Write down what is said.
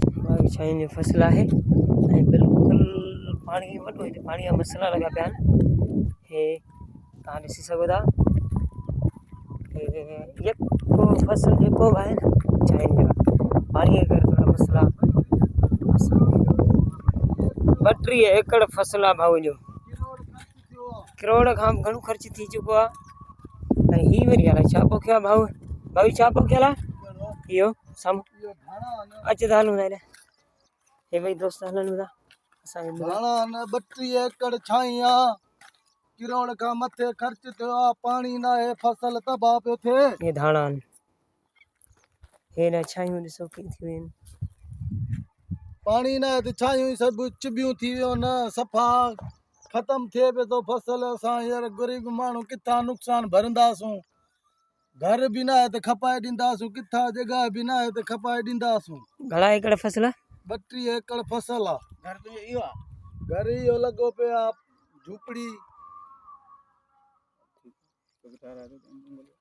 बाग़ छाई जी फसल है बिल्कुल पानी वो पानी का मसला लगा पाया हे तव्हां ॾिसी सघो था यको फसल जेको आहे छाई जा पानी के करे थोड़ा मसला 32 एकड़ फसल आहे भाऊ जो करोड़ खां घणो ख़र्च थी चुको आहे ऐं ही वरी हाणे छा पोखियो आहे भाऊ भाऊ छा पोखियल आहे इहो साम्हूं अच त हलूं था हेॾे हे भई दोस्त हलूं था असांखे धाणा न 32 एकड़ छाई करोड़ का मथे खर्च थियो पानी ना है फसल तबाह पे थे ये धाणा हे न छायूं ॾिसो की थी वेन पानी ना है तो छायूं सब चिबियूं थी वियो न सफ़ा खत्म थे पे तो फसल असां यार गरीब माण्हू किथां नुक़सान भरंदासूं घर भी ना है तो खपाए ॾींदासूं किथां जगह भी ना है तो खपाए ॾींदासूं घणा एकड़ फसल आहे 32 एकड़ फसल घर तो इहो घर इहो लॻो पियो आहे झूपड़ी